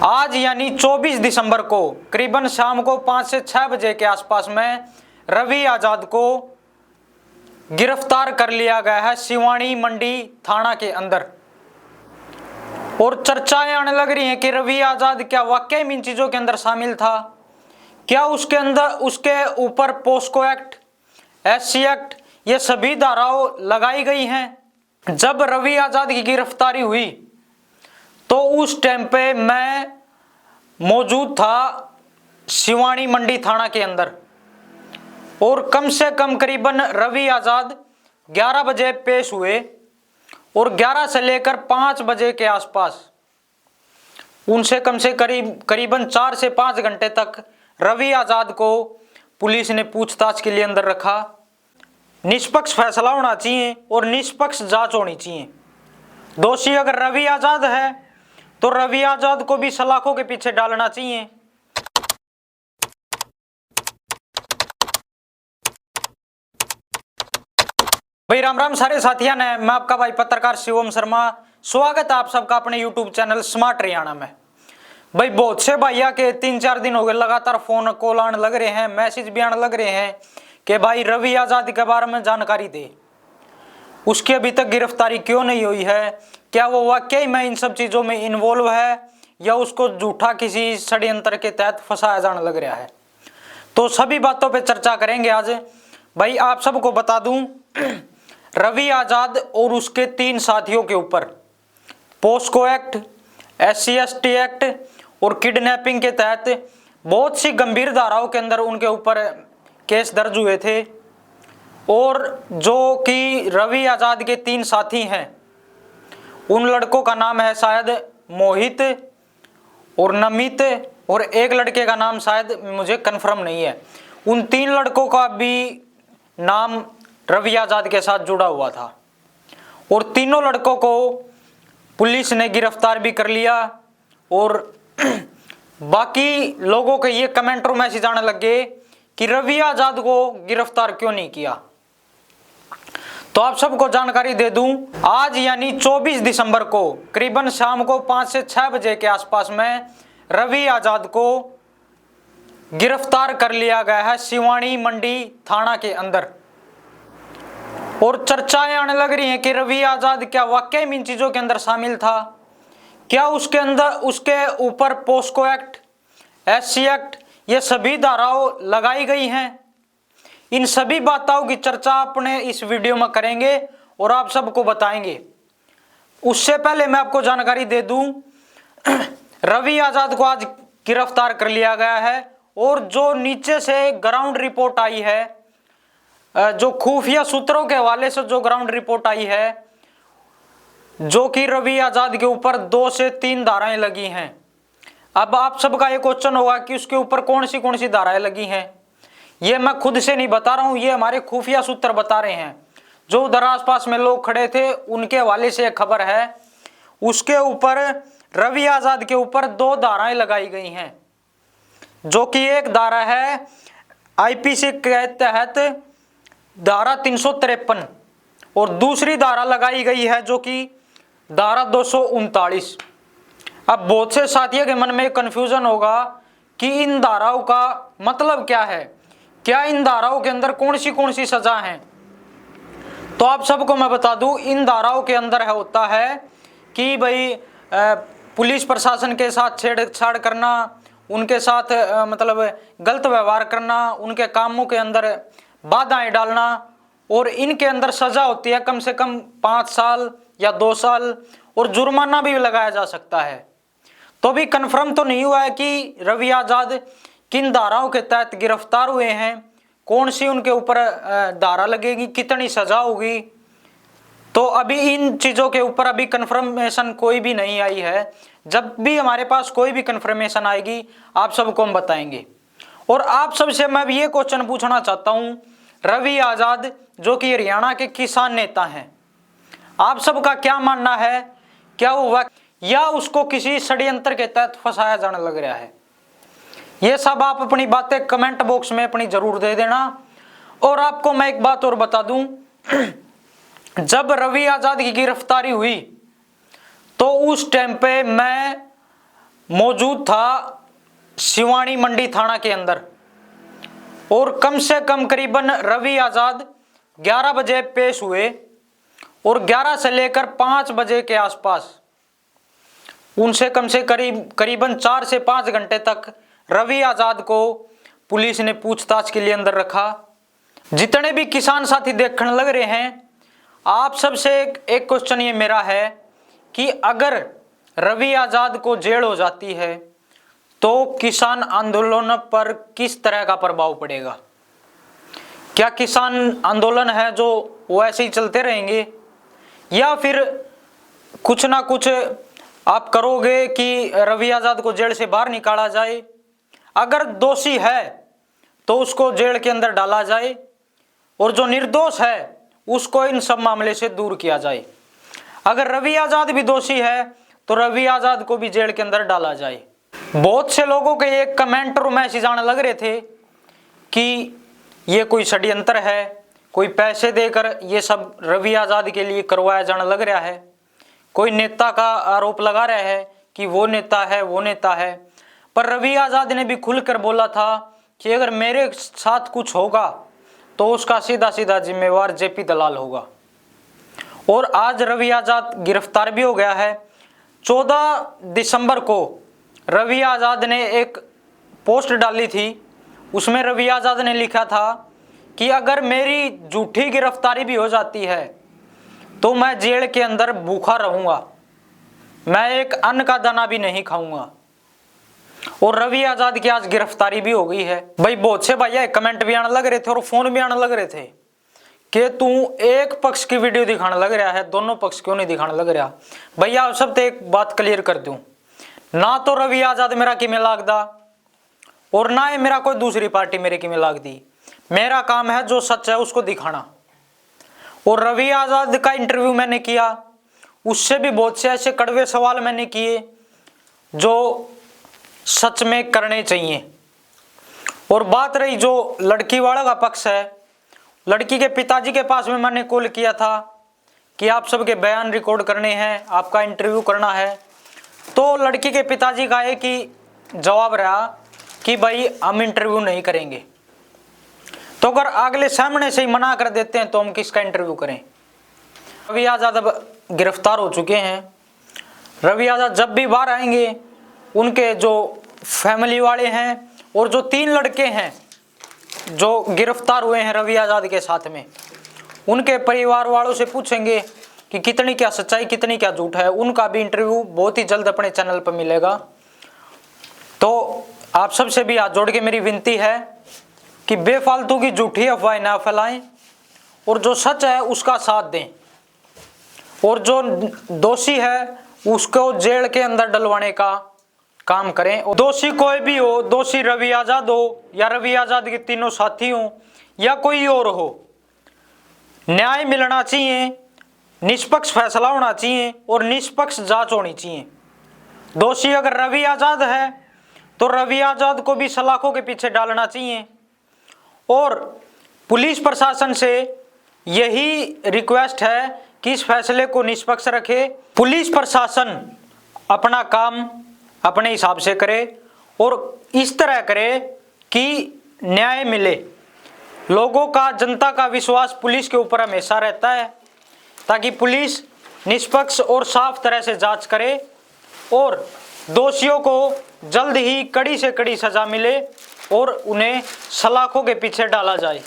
आज यानी 24 दिसंबर को करीबन शाम को 5 से 6 बजे के आसपास में रवि आजाद को गिरफ्तार कर लिया गया है सिवानी मंडी थाना के अंदर। और चर्चाएं आने लग रही हैं कि रवि आजाद क्या वाकई में इन चीजों के अंदर शामिल था, क्या उसके ऊपर पोस्को एक्ट, SC एक्ट, ये सभी धाराओं लगाई गई हैं। जब रवि आजाद की गिरफ्तारी हुई तो उस टाइम पे मैं मौजूद था सिवानी मंडी थाना के अंदर और कम से कम करीबन रवि आजाद 11 बजे पेश हुए और 11 से लेकर 5 बजे के आसपास उनसे कम से करीबन 4 से 5 घंटे तक रवि आजाद को पुलिस ने पूछताछ के लिए अंदर रखा। निष्पक्ष फैसला होना चाहिए और निष्पक्ष जांच होनी चाहिए। दोषी अगर रवि आजाद है तो रवि आजाद को भी सलाखों के पीछे डालना चाहिए। भाई राम राम सारे साथियों ने, मैं आपका भाई पत्रकार शिवम शर्मा, स्वागत है आप सबका अपने YouTube चैनल स्मार्ट हरियाणा में। भाई बहुत से भैया के 3-4 दिन हो गए लगातार फोन कॉल आने लग रहे हैं, मैसेज भी आने लग रहे हैं कि भाई रवि आजाद के बारे में जानकारी दे, उसकी अभी तक गिरफ्तारी क्यों नहीं हुई है, क्या वो वाकई में इन सब चीजों में इन्वॉल्व है या उसको झूठा किसी षड्यंत्र के तहत फंसाया जाने लग रहा है। तो सभी बातों पे चर्चा करेंगे आज। भाई आप सबको बता दूं, रवि आजाद और उसके 3 साथियों के ऊपर POCSO act, SC ST act और किडनैपिंग के तहत बहुत सी गंभीर धाराओं के अंदर उनके ऊपर केस दर्ज हुए थे। और जो कि रवि आजाद के 3 साथी हैं, उन लड़कों का नाम है शायद मोहित और नमित और एक लड़के का नाम शायद मुझे कंफर्म नहीं है। उन 3 लड़कों का भी नाम रवि आजाद के साथ जुड़ा हुआ था और तीनों लड़कों को पुलिस ने गिरफ्तार भी कर लिया। और बाकी लोगों के ये कमेंट और मैसेज आने लगे कि रवि आजाद को गिरफ्तार क्यों नहीं किया। तो आप सबको जानकारी दे दूं, आज यानी 24 दिसंबर को करीबन शाम को 5 से 6 बजे के आसपास में रवि आजाद को गिरफ्तार कर लिया गया है सिवानी मंडी थाना के अंदर। और चर्चाएं आने लग रही हैं कि रवि आजाद क्या वाकई में इन चीजों के अंदर शामिल था, क्या उसके ऊपर पोस्को एक्ट, SC एक्ट, ये सभी धाराओं लगाई गई हैं। इन सभी बातों की चर्चा अपने इस वीडियो में करेंगे और आप सबको बताएंगे। उससे पहले मैं आपको जानकारी दे दूं, रवि आजाद को आज गिरफ्तार कर लिया गया है और जो नीचे से ग्राउंड रिपोर्ट आई है, जो खुफिया सूत्रों के हवाले से जो ग्राउंड रिपोर्ट आई है, जो कि रवि आजाद के ऊपर 2 से 3 धाराएं लगी हैं। अब आप सबका ये क्वेश्चन होगा कि उसके ऊपर कौन सी धाराएं लगी हैं। ये मैं खुद से नहीं बता रहा हूं, ये हमारे खुफिया सूत्र बता रहे हैं। जो उधर आसपास में लोग खड़े थे उनके हवाले से खबर है। उसके ऊपर रवि आजाद के ऊपर 2 धाराएं लगाई गई हैं, जो कि एक धारा है IPC के तहत धारा 353 और दूसरी धारा लगाई गई है जो कि धारा 239। अब बहुत से साथियों के मन में कंफ्यूजन होगा कि इन धाराओं का मतलब क्या है, क्या इन धाराओं के अंदर कौन सी सजा है। तो आप सबको मैं बता दूं, इन धाराओं के अंदर होता है कि भाई पुलिस प्रशासन के साथ छेड़छाड़ करना, उनके साथ मतलब गलत व्यवहार करना, उनके कामों के अंदर बाधाएं डालना, और इनके अंदर सजा होती है कम से कम 5 साल या 2 साल और जुर्माना भी लगाया जा सकता है। तो भी कंफर्म तो नहीं हुआ है कि रवि आजाद किन धाराओं के तहत गिरफ्तार हुए हैं, कौन सी उनके ऊपर धारा लगेगी, कितनी सजा होगी। तो अभी इन चीजों के ऊपर अभी कंफर्मेशन कोई भी नहीं आई है। जब भी हमारे पास कोई भी कंफर्मेशन आएगी आप सबको हम बताएंगे। और आप सबसे मैं भी ये क्वेश्चन पूछना चाहता हूं, रवि आजाद जो कि हरियाणा के किसान नेता हैं, आप सबका क्या मानना है, क्या वो या उसको किसी षड्यंत्र के तहत फंसाया जाने लग रहा है। ये सब आप अपनी बातें कमेंट बॉक्स में अपनी जरूर दे देना। और आपको मैं एक बात और बता दूं, जब रवि आजाद की गिरफ्तारी हुई तो उस टाइम पे मैं मौजूद था सिवानी मंडी थाना के अंदर और कम से कम करीबन रवि आजाद 11 बजे पेश हुए और 11 से लेकर 5 बजे के आसपास उनसे कम से करीबन 4 से 5 घंटे तक रवि आजाद को पुलिस ने पूछताछ के लिए अंदर रखा। जितने भी किसान साथी देखने लग रहे हैं, आप सबसे एक क्वेश्चन ये मेरा है कि अगर रवि आजाद को जेल हो जाती है तो किसान आंदोलन पर किस तरह का प्रभाव पड़ेगा? क्या किसान आंदोलन है जो वो ऐसे ही चलते रहेंगे या फिर कुछ ना कुछ आप करोगे कि रवि आजाद को जेल से बाहर निकाला जाए? अगर दोषी है तो उसको जेल के अंदर डाला जाए और जो निर्दोष है उसको इन सब मामले से दूर किया जाए। अगर रवि आजाद भी दोषी है तो रवि आजाद को भी जेल के अंदर डाला जाए। बहुत से लोगों के एक कमेंट और मैसेज आने लग रहे थे कि ये कोई षड्यंत्र है, कोई पैसे देकर ये सब रवि आजाद के लिए करवाया जाने लग रहा है, कोई नेता का आरोप लगा रहा है कि वो नेता है वो नेता है। पर रवि आजाद ने भी खुलकर बोला था कि अगर मेरे साथ कुछ होगा तो उसका सीधा सीधा जिम्मेवार जेपी दलाल होगा। और आज रवि आजाद गिरफ्तार भी हो गया है। 14 दिसंबर को रवि आजाद ने एक पोस्ट डाली थी, उसमें रवि आजाद ने लिखा था कि अगर मेरी झूठी गिरफ्तारी भी हो जाती है तो मैं जेल के अंदर भूखा रहूंगा, मैं एक अन्न का दाना भी नहीं खाऊंगा। और रवि आजाद की आज गिरफ्तारी भी हो गई है। भाई बहुत से भैया कमेंट भी आने लग रहे थे और फोन भी आने लग रहे थे कि तू एक पक्ष की वीडियो दिखाने लग रहा है, दोनों पक्ष क्यों नहीं दिखाने लग रहा? भैया आप सब तो एक बात क्लियर कर दूं, ना तो रवि आजाद मेरा किमें लागदा और ना ही मेरा कोई दूसरी पार्टी मेरे किमें लागदी। मेरा काम है जो सच है उसको दिखाना। और रवि आजाद का इंटरव्यू मैंने किया, उससे भी बहुत से ऐसे कड़वे सवाल मैंने किए जो सच में करने चाहिए। और बात रही जो लड़की वाला का पक्ष है, लड़की के पिताजी के पास में मैंने कॉल किया था कि आप सबके बयान रिकॉर्ड करने हैं, आपका इंटरव्यू करना है। तो लड़की के पिताजी का एक ही जवाब रहा कि भाई हम इंटरव्यू नहीं करेंगे। तो अगर अगले सामने से ही मना कर देते हैं तो हम किसका इंटरव्यू करें? रवि आजाद अब गिरफ्तार हो चुके हैं। रवि आजाद जब भी बाहर आएंगे, उनके जो फैमिली वाले हैं और जो 3 लड़के हैं जो गिरफ्तार हुए हैं रवि आजाद के साथ में, उनके परिवार वालों से पूछेंगे कि कितनी क्या सच्चाई कितनी क्या झूठ है। उनका भी इंटरव्यू बहुत ही जल्द अपने चैनल पर मिलेगा। तो आप सबसे भी हाथ जोड़ के मेरी विनती है कि बेफालतू की झूठी अफवाहें ना फैलाएं और जो सच है उसका साथ दें और जो दोषी है उसको जेल के अंदर डलवाने का काम करें। दोषी कोई भी हो, दोषी रवि आजाद हो या रवि आजाद के तीनों साथी हो या कोई और हो, न्याय मिलना चाहिए, निष्पक्ष फैसला होना चाहिए और निष्पक्ष जांच होनी चाहिए। दोषी अगर रवि आजाद है तो रवि आजाद को भी सलाखों के पीछे डालना चाहिए। और पुलिस प्रशासन से यही रिक्वेस्ट है कि इस फैसले को निष्पक्ष रखे। पुलिस प्रशासन अपना काम अपने हिसाब से करे और इस तरह करे कि न्याय मिले। लोगों का, जनता का विश्वास पुलिस के ऊपर हमेशा रहता है ताकि पुलिस निष्पक्ष और साफ तरह से जांच करे और दोषियों को जल्द ही कड़ी से कड़ी सजा मिले और उन्हें सलाखों के पीछे डाला जाए।